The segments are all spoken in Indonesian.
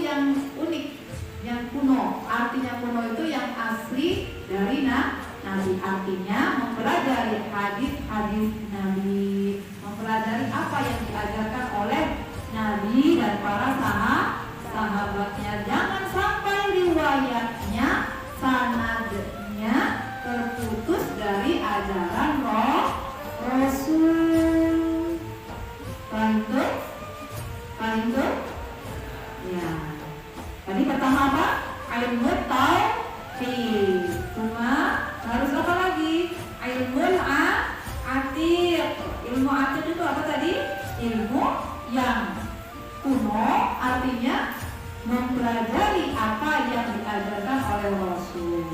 yang unik, yang kuno. Artinya kuno itu yang asli dari Nabi. Artinya mempelajari hadis-hadis Nabi, mempelajari apa yang diajarkan oleh Nabi dan para sahabatnya. Jangan sampai riwayatnya, sanadnya terputus dari ajaran Rasul. Paham tuh? Ya. Tadi pertama apa? Ilmu tauhid. Cuma harus apa lagi? Ilmu atiq. Ilmu atiq itu apa tadi? Ilmu yang kuno, artinya mempelajari apa yang diajarkan oleh Rasul.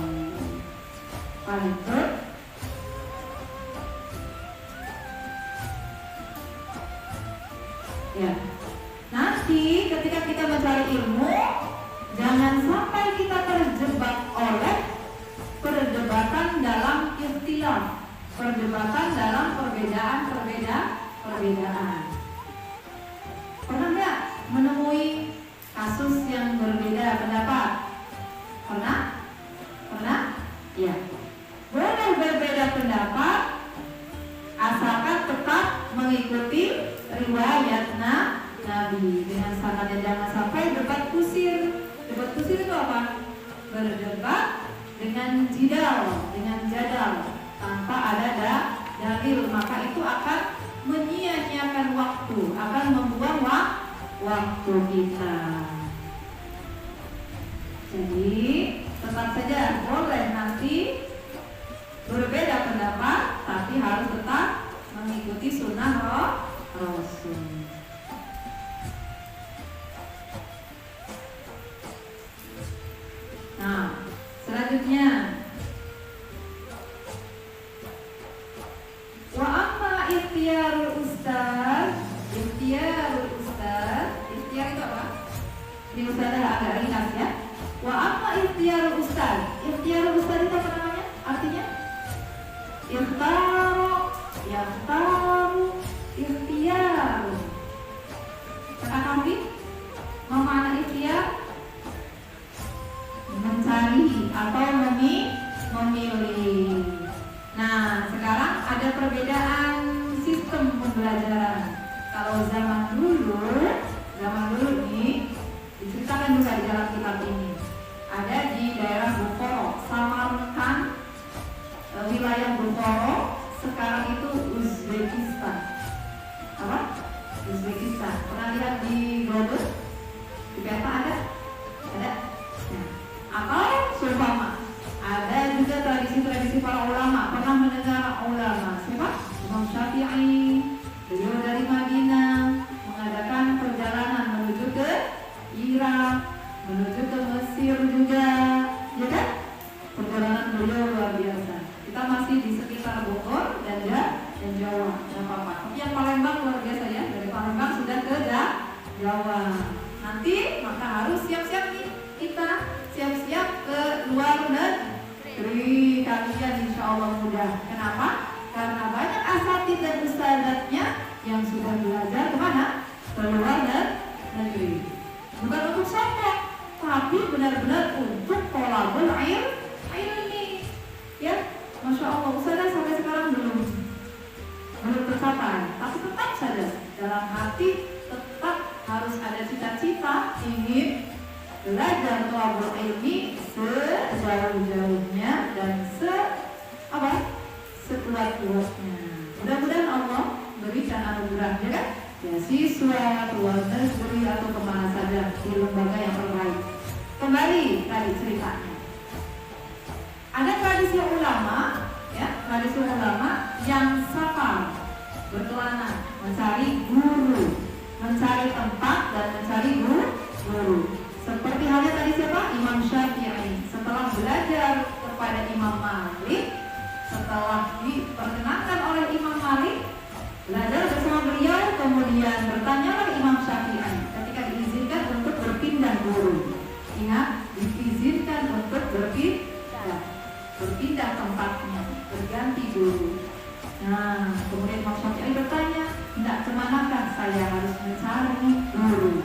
Paham tuh? Ya. Nanti ketika kita mencari ilmu, jangan sampai kita terjebak oleh perdebatan dalam ikhtilaf, perdebatan dalam perbedaan. Pernah nggak menemui kasus yang berbeda pendapat? Pernah? Ya. Boleh berbeda pendapat asalkan tetap mengikuti riwayat Nabi dengan sanadnya. Jangan sampai debat kusir. Debat kusir itu apa? Berdebat dengan jadal tanpa ada dalil, maka itu akan menyia-nyiakan waktu, akan membuang waktu kita. Jadi tetap saja boleh nanti berbeda pendapat, tapi harus tetap mengikuti sunnah Rasul. Nah, selanjutnya wa amma ikhtiyarul ustaz. Ikhtiyar itu apa? Di ustaz agak ringan ya. Wa amma ikhtiyarul ustaz. Ikhtiyarul ustaz itu apa namanya? Artinya ikhtaru, ikhtiyar. Kata kami, mana ikhtiyar? Mencari atau memilih. Nah, sekarang ada perbedaan sistem pembelajaran. Kalau zaman dulu ini diceritakan juga di dalam kitab ini. Ada di daerah Bukhara, Samarkand, wilayah Bukhara, sekarang itu Uzbekistan. Apa? Uzbekistan. Pernah lihat di globus? Di peta ada? Ada? Ya. Atau seumpama ada juga tradisi-tradisi para ulama. Pernah mendengar ulama siapa? Imam Syafi'i. Beliau dari Madinah mengadakan perjalanan menuju ke Irak, menuju ke Mesir juga, ya kan? Perjalanan beliau luar biasa. Kita masih di sekitar Bogor dan Jawa, nggak apa-apa. Tapi yang Palembang luar biasa ya. Dari Palembang sudah ke Jawa. Nanti maka harus siap-siap nih kita. Siap-siap ke luar negeri. Kalian insya Allah mudah. Kenapa? Karena banyak asatidz dan ustadzatnya yang sudah belajar kemana? Ke luar negeri. Bukan untuk sombong, tapi benar-benar untuk thalabul ilmi. Ya, Masya Allah, ustadzah sampai sekarang belum tercapai. Tapi tetap saja dalam hati tetap harus ada cita-cita ingin belajar thalabul ilmi sejauh-jauhnya dan sekuat-kuatnya. Mudah-mudahan Allah berikan anugerah, ya kan? Beasiswa, keluar negeri atau kemana saja di lembaga yang terbaik. Kembali tadi ceritanya. Ada tradisi ulama, ya, tradisi ulama yang safar, berkelana, mencari guru, mencari tempat dan mencari guru. Seperti halnya tadi siapa? Imam Syafi'i. Setelah belajar kepada Imam Malik, setelah diperkenankan oleh Imam Malik, belajar bersama beliau, kemudian bertanyalah Imam Syafi'i ketika diizinkan untuk berpindah guru. Ingat, diizinkan untuk berpindah tempatnya, berganti guru. Nah, kemudian Imam Syafi'i bertanya, tidak kemanakah saya harus mencari guru?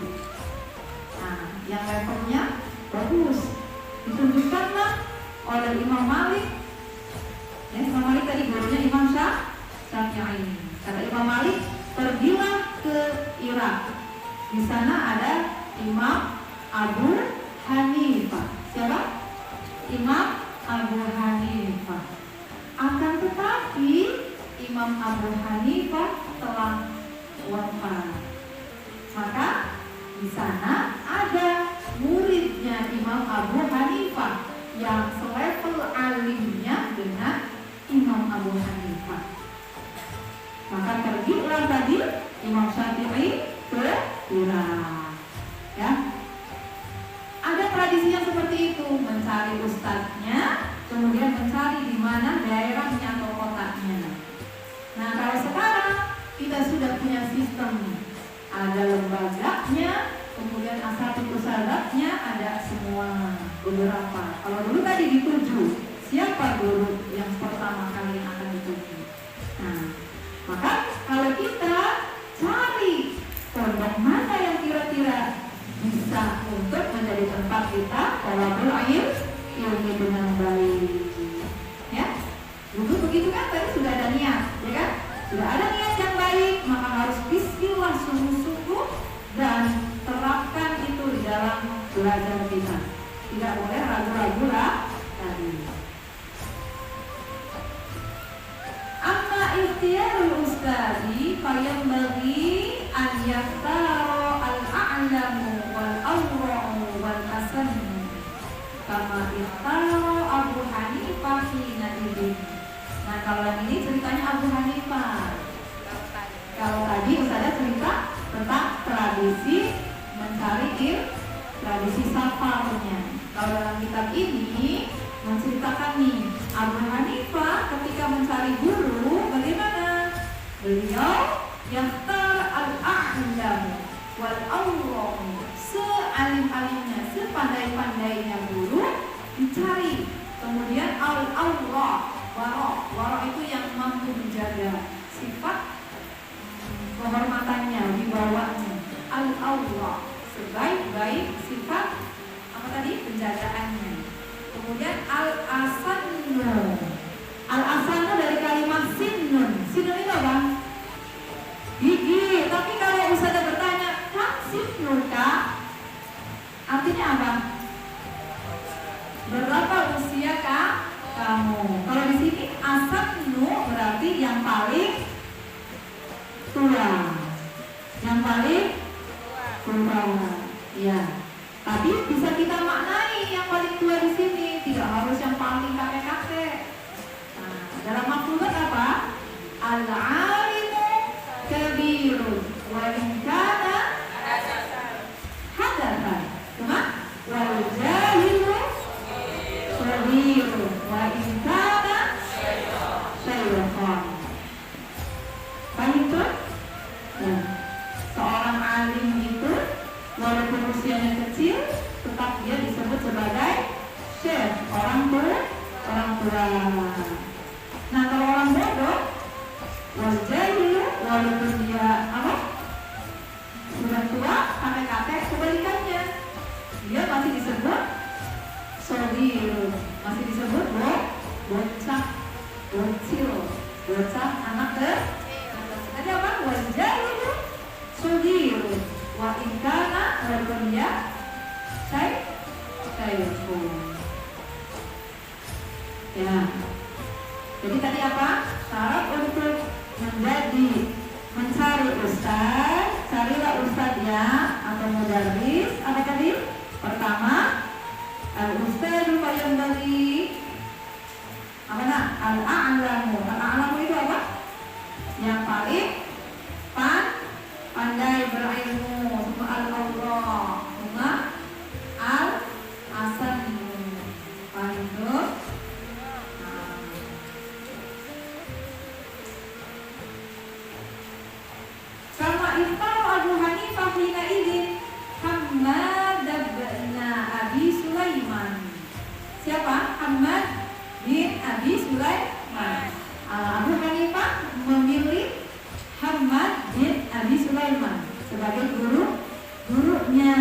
Nah, yang levelnya bagus. Ditunjukkanlah oleh Imam Malik. Ya, Imam Malik tadi gurunya Imam Syafi'i. Kata Imam Malik, pergilah ke Irak. Di sana ada Imam Abu Hanifah. Siapa? Imam Abu Hanifah. Akan tetapi Imam Abu Hanifah telah wafat. Maka di sana ada muridnya Imam Abu Hanifah yang selevel alimnya dengan Imam Abu Hanifah. Maka pergilah tadi Imam Syafi'i ke Irak. Ya, ada tradisinya seperti itu, mencari ustadznya, kemudian mencari di mana daerahnya atau kotanya. Nah, kalau sekarang kita sudah punya sistem, ada lembaganya, kemudian asatidz-ustadznya ada semua beberapa. Kalau dulu tadi dituju, siapa guru yang pertama kali yang akan dituju? Nah, maka kalau kita cari pondok mana yang kira-kira bisa untuk menjadi tempat kita thalabul ilmi dengan baik, ya. Dulu begitu kan, tadi sudah ada niat, ya kan? Sudah ada niat yang baik, maka harus bismillah sungguh-sungguh dan terapkan itu di dalam belajar kita. Tidak boleh ragu-ragu lah tadi. Amma ikhtiyarul ustadi fayambaghi an yaktaro al-a'lamu wal awra'u wal hasan kama ikhtaro Abu Hanifah hina idin. Nah, kalau yang ini ceritanya Abu Hanifah. Kalau tadi Ustazah cerita tentang tradisi mencari tradisi safarnya. Kalau dalam kitab ini menceritakan nih, Abu Hanifah ketika mencari guru bagaimana? Beliau yakhtar al-a'lam wal awraq, sealim-alimnya, sepandai-pandainya guru dicari. Kemudian al-awraq, warok itu yang mampu menjaga sifat kehormatannya, wibawanya. Al-awraq, sebaik-baik sifat apa tadi? Penjagaannya. Kemudian al-asannu. Al-asannu dari kalimat sinnun. Sinnun itu apa? Gigi. Tapi kalau Ustazah bertanya, "Kak, sinnun Kak?" Artinya apa? Berapa usia Kak kamu? Kalau di sini asannu berarti yang paling tua. Yang paling tua. Ya. Tapi bisa kita maknai yang paling tua di sini, tidak harus yang paling kakek-kakek. Nah, dalam maklumat apa? Al-alimu kabirun wa in kana hadatsan. Cuma wal jahilu kabirun wa in kana syaitan. Paham itu? Ya. Seorang alim itu walaupun usianya kecil, tetap dia disebut sebagai syekh, orang tua. Nah, kalau orang bodoh, wajahilu, walaupun dia apa? Sudah tua, kakek-kakek, kebalikannya, dia masih disebut sodil, masih disebut bocah, bocil, bocah anak tadi apa? Wajahilu sodil. Wa inkana walaupun dia syaikhun. Ya. Jadi tadi apa? Syarat untuk mencari ustaz, carilah ustaznya atau mudarris. Apa tadi? Pertama, al-ustadu fayambaghi apa nak? Al-a'lamu. Al-a'lamu itu apa? Yang paling pandai berilmu. Suma al-awraq, suma al-hasan. Paham itu? Kama iftar Abu Hanifah hina idin Hammad bin Abi Sulaiman. Siapa? Hammad bin Abi Sulaiman. Abu Hanifah memilih Hammad bin Abi Sulaiman sebagai gurunya.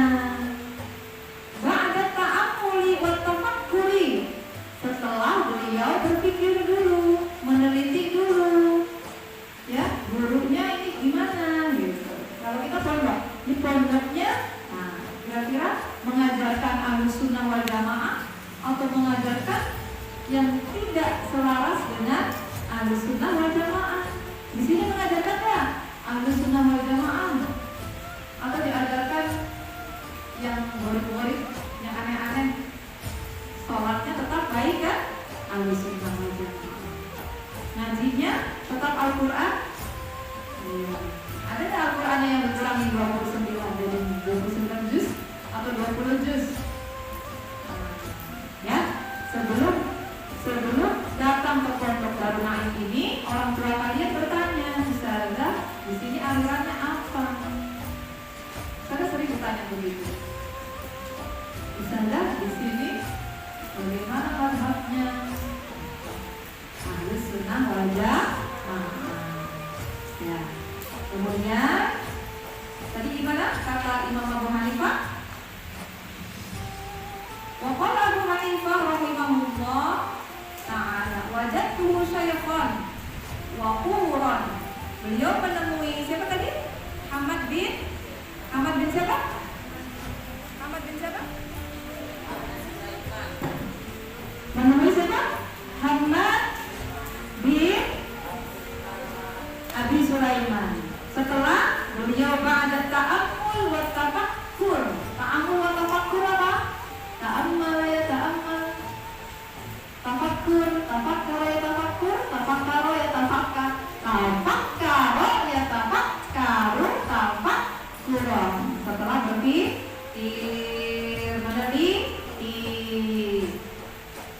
Kalau kita pondok, di pondoknya, nah kira-kira mengajarkan Ahlus Sunnah wal Jamaah atau mengajarkan yang tidak selaras dengan Ahlus Sunnah wal Jamaah. Di sini mengajarkan ya Ahlus Sunnah wal Jamaah atau diajarkan yang murid-murid yang aneh-aneh, sholatnya tetap baik kan? Ahlus Sunnah wal Jamaah. Ngajinya tetap Al-Quran. Ada nggak Al-Qurannya yang berkurangi 29 jadi 29 juz atau 20 juz? Ya, sebelum datang ke pondok Darul Naim ini, orang tua kalian bertanya, Ustazah, di sini alirannya apa? Saya sering bertanya begitu. Ustazah, di sini bagaimana mazhabnya? Ahlus Sunnah wal Jamaah. Ya. Kemudian tadi gimana kata Imam Abu Hanifah? Wa qala Abu Hanifah rahimahullah ta'ala wajadtuhu syaykhan wa quran. Beliau menemui siapa tadi? Hamad bin siapa? Hamad bin siapa? Menemui siapa? Hamad bin Abi Sulaiman. Setelah beliau ba'da ta'ammul wa tafakkur. Ta'ammul wa tafakkur apa? Ta'ammal ya ta'ammal. Tafakkur, tafakkar ya tafakkur, tafakkar ya tafakkar. Tafakkar ya tafakkaru, tafakkur. Setelah berpikir, meneliti.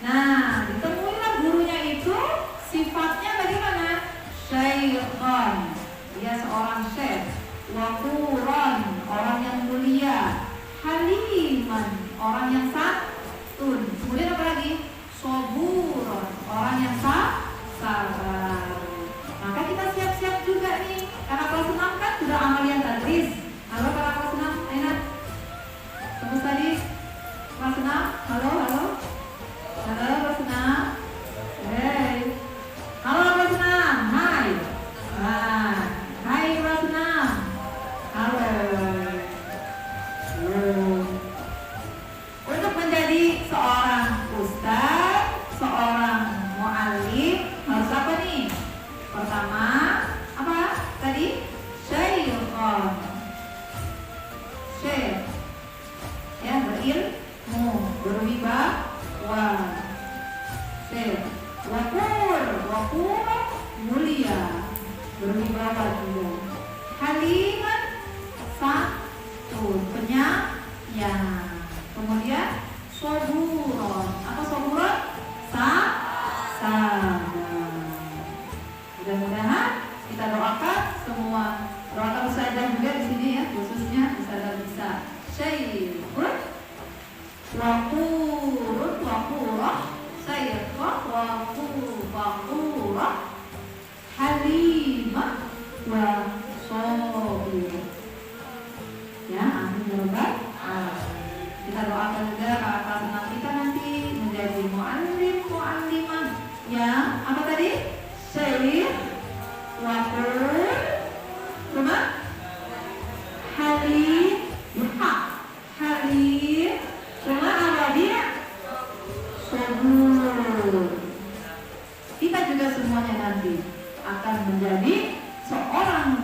Nah, ditemuilah gurunya itu sifatnya bagaimana? Syaikhan. Dia seorang syekh, waquran, orang yang mulia, haliman, orang yang santun. Kemudian apa lagi? Soburon, orang yang sabar. Maka kita siap-siap juga nih, karena kelas 6 kan sudah amalian tadris. Halo para kelas 6, enak? Tembus tadi kelas 6, halo kelas 6. Hey, halo kelas 6, hai. Hai kelas 6. Halo. Untuk menjadi seorang ustaz, seorang muallim harus apa nih? Pertama, apa tadi? Syaikhan. Syekh. Ya, berilmu, berwibawa. Syekh. Wakur, mulia, berwibawa juga. Haliman, santun, penyayang. Kemudian soburon. Apa soburon? Sabar. Mudah-mudahan kita doakan semua. Doakan ustazah juga di sini ya, khususnya ustazah bisa. Syaikun, wakurah, syaikun, wakurah, halimah, wa sobir. Ya, amin ya rabbal alamin. Kita doakan juga kakak senang kita nanti menjadi muallimah yang apa tadi? Syekh, wakur, cuma halim, halim, cuma apa dia? Sobur. Kita juga semuanya nanti akan menjadi seorang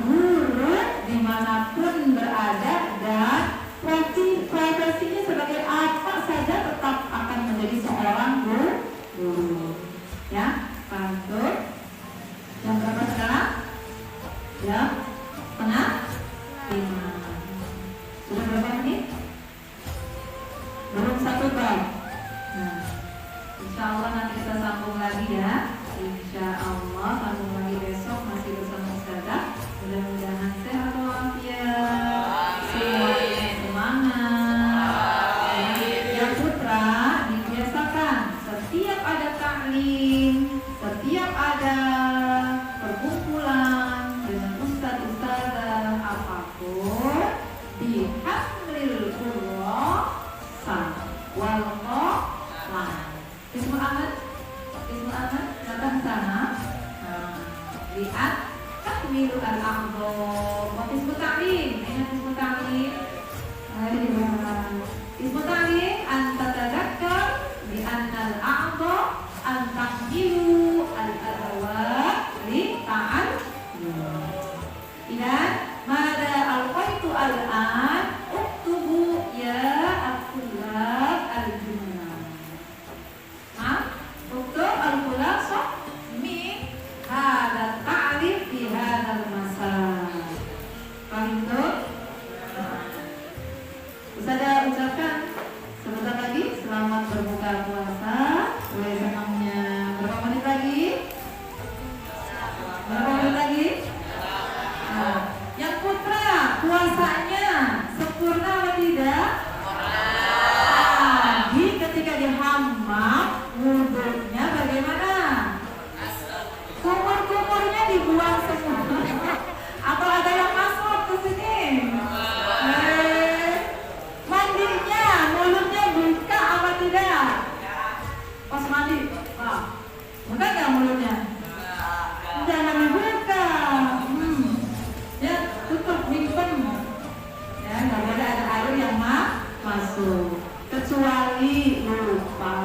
masuk, kecuali lupa.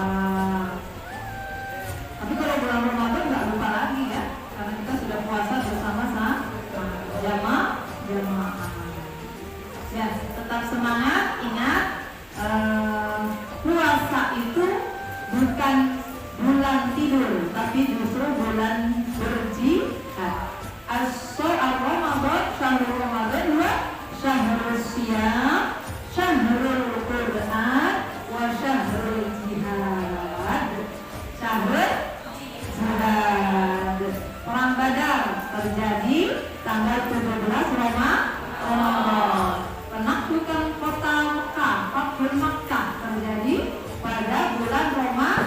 Tapi kalau bulan Ramadan nggak lupa lagi ya, karena kita sudah puasa bersama-sama jamaah. Ya, tetap semangat, ingat puasa itu bukan bulan tidur, tapi justru bulan berjihad. Ramadan, syahrul Ramadan wa syahrul siyam, syahrul Quran wa syahrul jihad. Syahrul jihad. Perang Badar terjadi tanggal 17 Ramadan. Penaklukan kota Mekah, Fathul Makkah terjadi pada bulan Ramadan,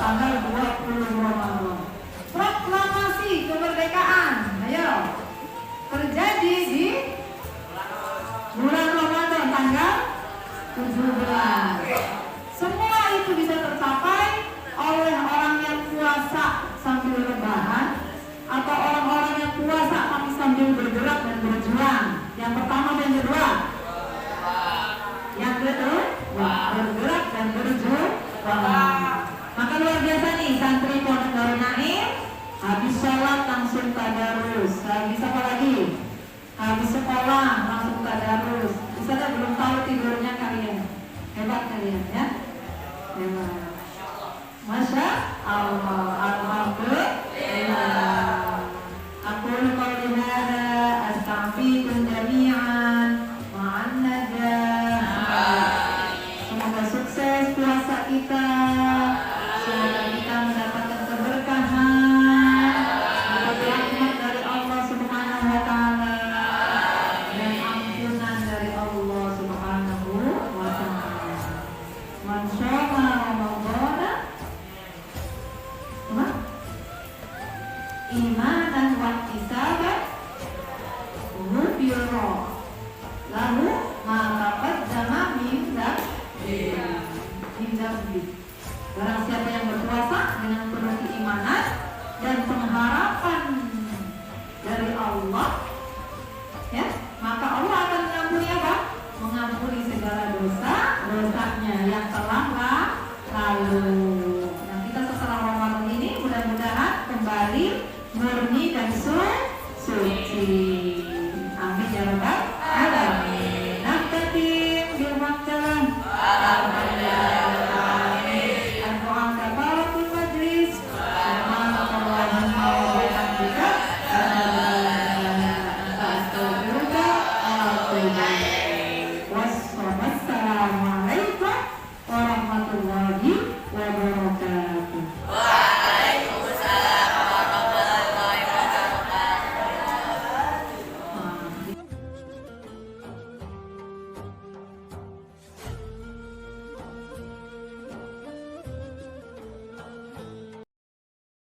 tanggal 20 Ramadan. Proklamasi kemerdekaan, ayo, terjadi di bulan Ramadan tanggal 17. Semua itu bisa tercapai oleh orang yang puasa sambil rebahan atau orang-orang yang puasa tapi sambil bergerak dan berjuang. Yang pertama dan kedua. Yang kedua, bergerak dan berjuang. Maka luar biasa nih santri Pondok Darul Naim, habis sholat langsung tadarus. Habis apa lagi? Habis sekolah langsung tadarus. Misalnya belum tahu tidurnya kalian. Hebat kalian ya. Hebat. Masya Allah. Alhamdulillah. Aku qouli hadza astaghfirukum jami'an ma'an najah. Semoga sukses puasa kita. Semoga kita mendapatkan keberkahan, dapat rahmat dari Allah Subhanahu wa taala dan ampunan dari Allah Subhanahu wa taala. Man syama Ramadhana imanan wa ihtisaban ghufira lahu ma taqaddama min dzambi. Barang siapa yang berpuasa dengan penuh keimanan dan pengharapan dari Allah, ya, maka Allah akan mengampuni apa? Mengampuni segala dosa-dosanya yang telah lalu. Nah, kita setelah Ramadan ini mudah-mudahan kembali murni dan suci.